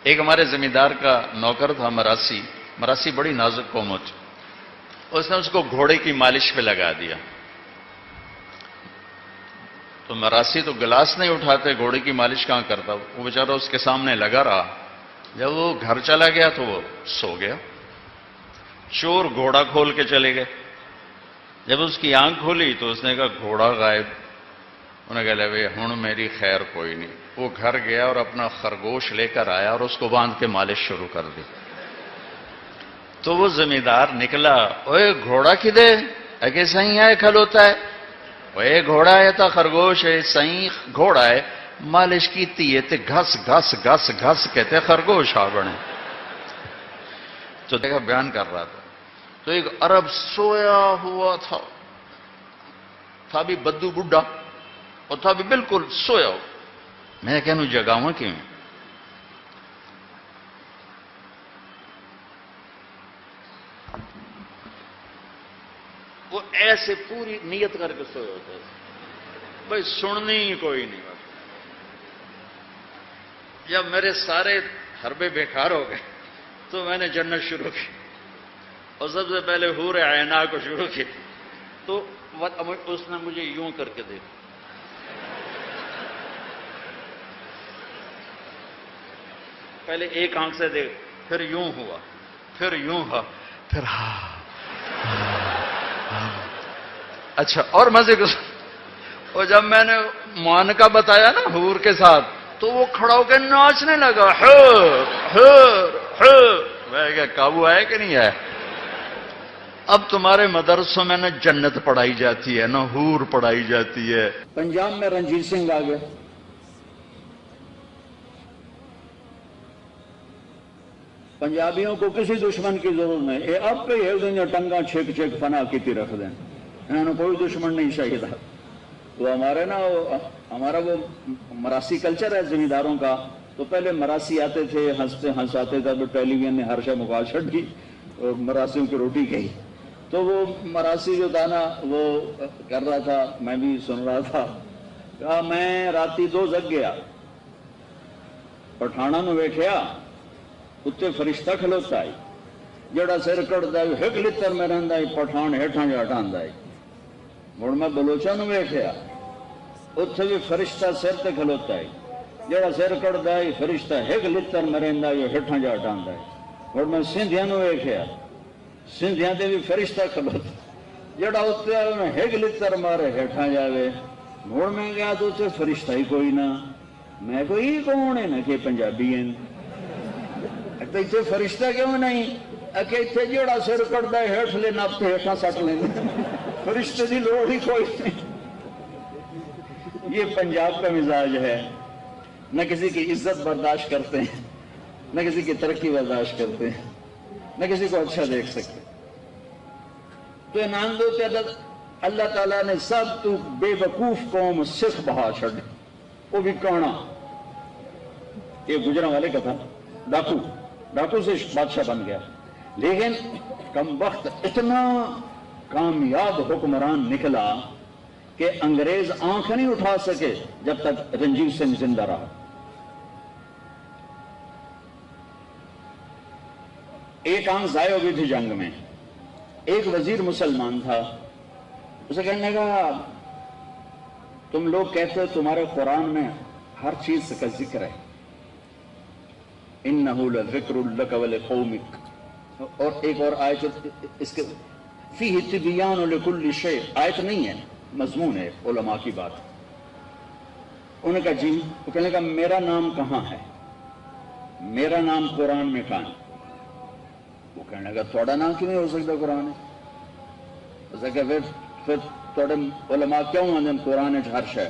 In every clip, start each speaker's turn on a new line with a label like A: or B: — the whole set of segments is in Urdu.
A: ایک ہمارے زمیندار کا نوکر تھا مراسی. مراسی بڑی نازک قوم ہوتی. اس نے اس کو گھوڑے کی مالش پہ لگا دیا. تو مراسی تو گلاس نہیں اٹھاتے، گھوڑے کی مالش کہاں کرتا. وہ بیچارہ اس کے سامنے لگا رہا. جب وہ گھر چلا گیا تو وہ سو گیا. چور گھوڑا کھول کے چلے گئے. جب اس کی آنکھ کھولی تو اس نے کہا گھوڑا غائب. انہوں نے کہا لے بھائی ہن میری خیر کوئی نہیں. وہ گھر گیا اور اپنا خرگوش لے کر آیا اور اس کو باندھ کے مالش شروع کر دی. تو وہ زمیندار نکلا، اوے گھوڑا کدے اگے صحیح ہے کھلوتا ہے. اوے گھوڑا ہے تا خرگوش ہے، صحیح گھوڑا ہے. مالش کیتی ہے تے گھس گھس گھس گھس کہتے خرگوش آ بنے. تو دیکھا بیان کر رہا تھا. تو ایک عرب سویا ہوا تھا بھی بدو بڈھا اور تھا بھی بالکل سویا ہو. میں کہنوں جگاواں کیوں؟ وہ ایسے پوری نیت کر کے سویا ہوتا ہے بھائی سننی ہی کوئی نہیں. جب میرے سارے حربے بیکار ہو گئے تو میں نے جنت شروع کی اور سب سے پہلے حور عینا کو شروع کی. تو اس نے مجھے یوں کر کے دیکھا. پہلے ایک آنکھ سے دیکھ، پھر یوں ہوا، پھر یوں ہوا، پھر اچھا اور مزے کو. اور جب میں نے معانقہ بتایا نا حور کے ساتھ تو وہ کھڑا ہو کے ناچنے لگا. میں کہا قابو آئے کہ نہیں آئے؟ اب تمہارے مدرسوں میں نہ جنت پڑھائی جاتی ہے نہ حور پڑھائی جاتی ہے.
B: پنجاب میں رنجیت سنگھ آ گئے. پنجابیوں کو کسی دشمن کی ضرورت نہیں. یہ اب پہ ہی ٹنگا چھک چھک فنا کی رکھ دیں. انہوں کوئی دشمن نہیں چاہیے تھا. تو ہمارا وہ مراسی کلچر ہے زمینداروں کا. تو پہلے مراسی آتے تھے، ہنستے ہنساتے تھے. ٹیلی ویژن نے ہر شے مکال چھٹ کی اور مراسیوں کی روٹی کہی. تو وہ مراسی جو تھا نا وہ کر رہا تھا، میں بھی سن رہا تھا. کہا میں راتی 2 جگ گیا، پٹھانا نو ویکھیا اتنے فرشتہ کھلوتا ہے جڑا سر کٹتا ہے ہک لتر میں رہتا ہے، پٹھان ہیٹھاں جا ہٹاتا ہے. ہوں میں بلوچاں نو ویکھیا اتنے بھی فرشتہ سر تے کھلوتا ہے جڑا سر کٹتا ہے فرشتہ ہک لتر میں رہتا ہے ہیٹھاں جا ہٹاتا ہے. ہوں میں سندھیاں نو ویکھیا سندھیاں تے بھی فرشتہ کھلوتا جڑا اتنے ہک لتر مارے ہیٹھاں جاوے. ہوں میں گیا تو اتنے فرشتہ ہی کوئی نہ. میں کوئی کون ہے نا کہ پنجابی ہیں تو اتنے فرشتہ کیوں نہیں؟ کہ اتنے جڑا سر کٹتا ہے ہیٹھ لے نپ کے ہیٹھاں سٹ لیں فرشتے کی لوڑ ہی کوئی نہیں. یہ پنجاب کا مزاج ہے. نہ کسی کی عزت برداشت کرتے ہیں، نہ کسی کی ترقی برداشت کرتے ہیں، نہ کسی کو اچھا دیکھ سکتے. تو انعام دوتے اللہ تعالیٰ نے سب تو بے وقوف قوم سکھ بہا چھڑ. وہ بھی کانا یہ گجرا والے کا تھا، ڈاکو سے بادشاہ بن گیا. لیکن کم وقت اتنا کامیاب حکمران نکلا کہ انگریز آنکھ نہیں اٹھا سکے جب تک رنجیت سنگھ زندہ رہا. ایک آنکھ ضائع ہو گئی تھی جنگ میں. ایک وزیر مسلمان تھا، اسے کہنے لگا تم لوگ کہتے ہو تمہارے قرآن میں ہر چیز کا ذکر ہے، انہو لذکر لک ولقومک. اور ایک اور آیت اس کے فیہ تبیان لکل شیء، آیت نہیں ہے مضمون ہے علماء کی بات. انہوں نے کہا جی. وہ کہنے لگا میرا نام کہاں ہے؟ میرا نام قرآن میں کہاں ہے؟ وہ کہنے لگا تھوڑا نام کیوں نہیں ہو سکتا قرآن ہے؟ اسے کہ پھر تھوڑے علماء کیوں آندن قرآن ہے ہر شے؟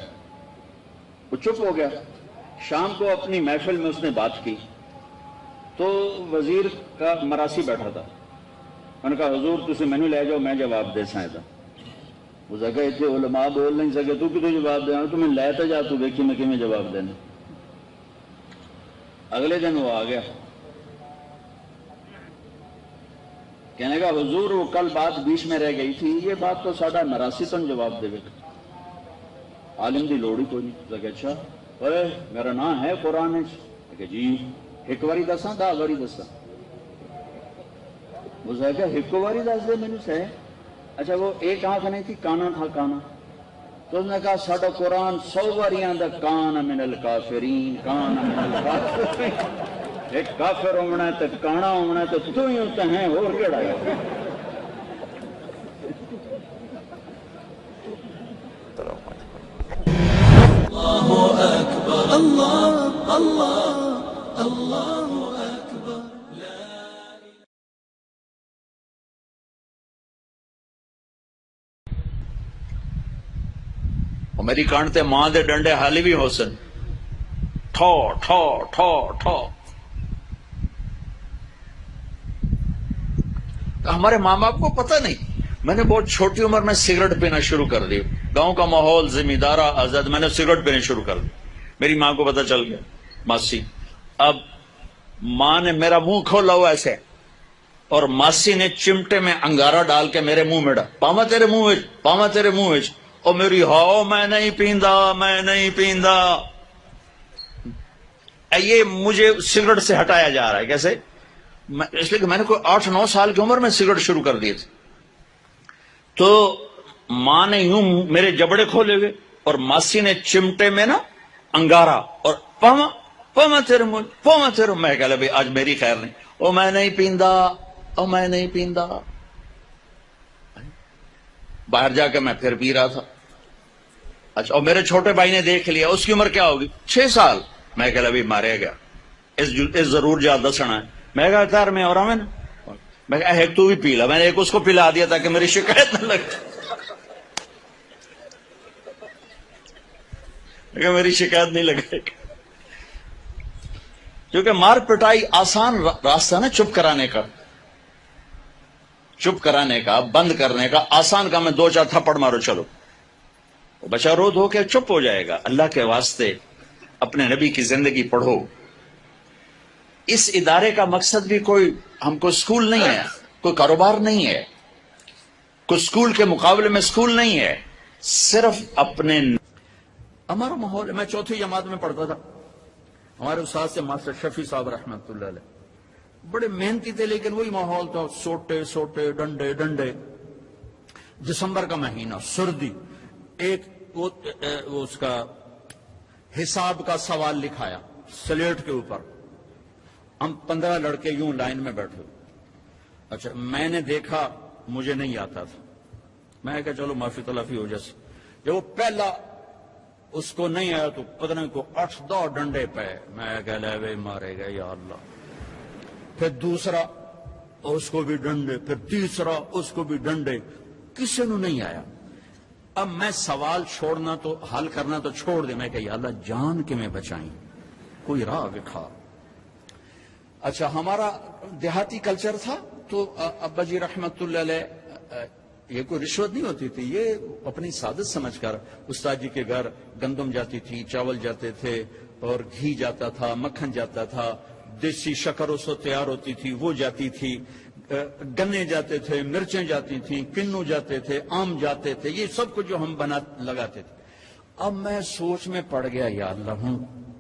B: وہ چپ ہو گیا. شام کو اپنی محفل میں اس نے بات کی تو وزیر کا مراسی بیٹھا تھا. انہوں نے کہا حضور تسی مینوں لے جاؤ میں جواب دے سکتا. وہ جگہ اتنے علماء بول نہیں سکے تو کتوں جواب دینا؟ تو میں لے تو جا تو دیکھی میں کیویں جواب دینا. اگلے دن وہ آ گیا کہنے کا حضور وہ کل بات بیچ میں رہ گئی تھی، یہ بات تو ساڈا مراسی تن جواب دے گا. عالم دی لوڑ ہی کوئی نہیں. کہ اچھا اوے میرا نام ہے قرآن ہے کہ جی ایک واری دساں 10 واری دساں؟ وہ کہ ایک واری دس دے مینوں سے. اچھا وہ ایک آنکھ نہیں تھی، کانا تھا کانا. تو اس نے کہا ساڈا قرآن 100 واری آندا کان من الکافرین کان من الکافرین. ایک کافر ہونا ہے تو کانا ہونا ہے تو ہی ہوتا ہے، اور کیڑا ہے؟
C: اللہ اکبر اللہ اللہ اللہ اکبر.
A: میری کانٹتے ماں دے ڈنڈے حالی بھی ہو سن، ٹھو ٹھو ٹھو ٹھو. ہمارے ماں باپ کو پتہ نہیں. میں نے بہت چھوٹی عمر میں سگریٹ پینا شروع کر دی. گاؤں کا ماحول زمیندارہ آزاد، میں نے سگریٹ پینا شروع کر دی. میری ماں کو پتہ چل گیا، ماسی. اب ماں نے میرا منہ کھولا ہوا ایسے، اور ماسی نے چمٹے میں انگارہ ڈال کے میرے منہ میں ڈال، پاما تیرے منہ وچ، پاما تیرے منہ وچ. اور میری ہاؤ میں نہیں پیندا، میں نہیں پیندا. یہ مجھے سگریٹ سے ہٹایا جا رہا ہے. کیسے؟ اس لیے کہ میں نے کوئی 8-9 سال کی عمر میں سگریٹ شروع کر دی تھی. تو ماں نے یوں میرے جبڑے کھولے ہوئے، اور ماسی نے چمٹے میں نا انگارا، اور پاما پاما تیرے منہ، پاما تیرے. میں کہہ لیا بھائی آج میری خیر نہیں. او میں نہیں پیندا، او میں نہیں پیندا. باہر جا کے میں پھر پی رہا تھا. اچھا، اور میرے چھوٹے بھائی نے دیکھ لیا. اس کی عمر کیا ہوگی؟ 6 سال. میں کہہ لیا ابھی مارے گیا، اس ضرور جا دسنا ہے. میں کہا تار میں اور ہمیں نا، میں کہا ایک تو بھی پی لا. میں نے ایک اس کو پلا دیا تاکہ میری شکایت نہ لگے، میری شکایت نہیں لگے. کیونکہ مار پٹائی آسان راستہ نا چپ کرانے کا، چپ کرانے کا، بند کرنے کا آسان کام ہے. 2-4 تھپڑ مارو چلو، بچہ رو دھو کے چپ ہو جائے گا. اللہ کے واسطے اپنے نبی کی زندگی پڑھو. اس ادارے کا مقصد بھی کوئی ہم کو سکول نہیں ہے، کوئی کاروبار نہیں ہے، کوئی سکول کے مقابلے میں سکول نہیں ہے. صرف اپنے ہمارا ماحول. میں 4تھی جماعت میں پڑھتا تھا. ہمارے استاد سے ماسٹر شفیع صاحب رحمۃ اللہ علیہ، بڑے محنتی تھے، لیکن وہی ماحول تھا، سوٹے سوٹے ڈنڈے ڈنڈے. دسمبر کا مہینہ، سردی. ایک وہ اس کا حساب کا سوال لکھایا سلیٹ کے اوپر. ہم 15 لڑکے یوں لائن میں بیٹھے. اچھا میں نے دیکھا، مجھے نہیں آتا تھا. میں کہا چلو معافی تلافی ہو جیسے. جب وہ پہلا اس کو نہیں آیا تو پتہ نہیں کو 8-10 ڈنڈے پہ. میں کہہ لے بھائی مارے گا یا اللہ. پھر دوسرا اس کو بھی ڈنڈے، پھر تیسرا اس کو بھی ڈنڈے. کسی نے نہیں آیا. اب میں سوال چھوڑنا تو حل کرنا تو چھوڑ دے. میں کہ یا اللہ جان کے میں بچائیں، کوئی راہ دکھا. اچھا ہمارا دیہاتی کلچر تھا تو ابا جی رحمت اللہ علیہ، یہ کوئی رشوت نہیں ہوتی تھی، یہ اپنی سعادت سمجھ کر استاد جی کے گھر گندم جاتی تھی، چاول جاتے تھے، اور گھی جاتا تھا، مکھن جاتا تھا، دیسی شکر اس وقت تیار ہوتی تھی وہ جاتی تھی، گنے جاتے تھے، مرچیں جاتی تھیں، کنو جاتے تھے، آم جاتے تھے. یہ سب کچھ جو ہم لگاتے تھے. اب میں سوچ میں پڑ گیا یا اللہ ہوں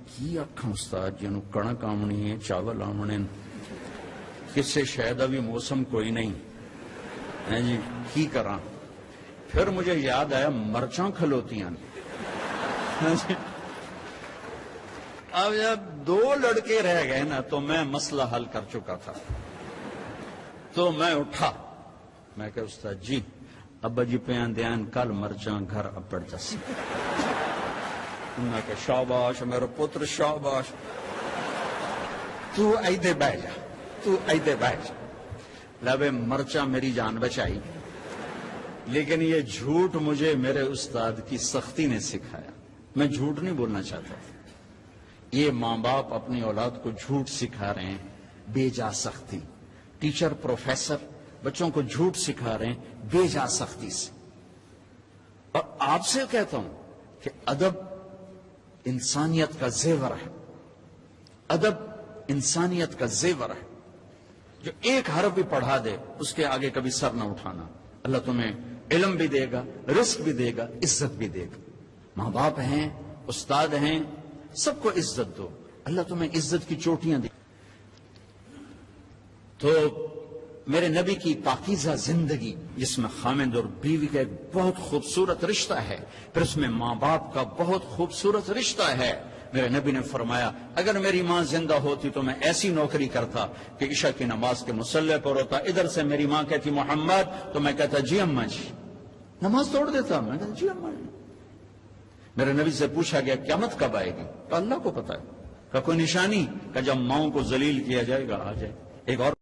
A: کی آخا استاد جنوں کڑک آمنی ہے، چاول آمنے، کسے شاید ابھی موسم کوئی نہیں جی کی کراں. پھر مجھے یاد آیا مرچاں کھلوتیاں. اب جب 2 لڑکے رہ گئے نا تو میں مسئلہ حل کر چکا تھا. تو میں اٹھا، میں کہ استاد جی ابا جی پیان دیان کل مرچاں گھر اپڑ جس. میں کہ شاباش میرا پتر شاباش، تو ایدے بہ جا، تو ایدے بہ جا. لبے مرچاں میری جان بچائی، لیکن یہ جھوٹ مجھے میرے استاد کی سختی نے سکھایا. میں جھوٹ نہیں بولنا چاہتا. یہ ماں باپ اپنی اولاد کو جھوٹ سکھا رہے ہیں بے جا سختی. ٹیچر پروفیسر بچوں کو جھوٹ سکھا رہے ہیں بے جا سختی سے. اور آپ سے کہتا ہوں کہ ادب انسانیت کا زیور ہے. ادب انسانیت کا زیور ہے. جو ایک حرف بھی پڑھا دے اس کے آگے کبھی سر نہ اٹھانا. اللہ تمہیں علم بھی دے گا، رزق بھی دے گا، عزت بھی دے گا. ماں باپ ہیں، استاد ہیں، سب کو عزت دو. اللہ تمہیں عزت کی چوٹیاں دے.
B: تو میرے نبی کی پاکیزہ زندگی جس میں خامند اور بیوی کا ایک بہت خوبصورت رشتہ ہے، پھر اس میں ماں باپ کا بہت خوبصورت رشتہ ہے. میرے نبی نے فرمایا اگر میری ماں زندہ ہوتی تو میں ایسی نوکری کرتا کہ عشاء کی نماز کے مصلی پر ہوتا، ادھر سے میری ماں کہتی محمد تو میں کہتا جی اماں جی، نماز توڑ دیتا، میں کہتا جی اماں جی. میرے نبی سے پوچھا گیا قیامت کب آئے گی؟ تو اللہ کو پتا ہے. کہ کوئی نشانی؟ کہ جب ماؤں کو ذلیل کیا جائے گا آ جائے. ایک اور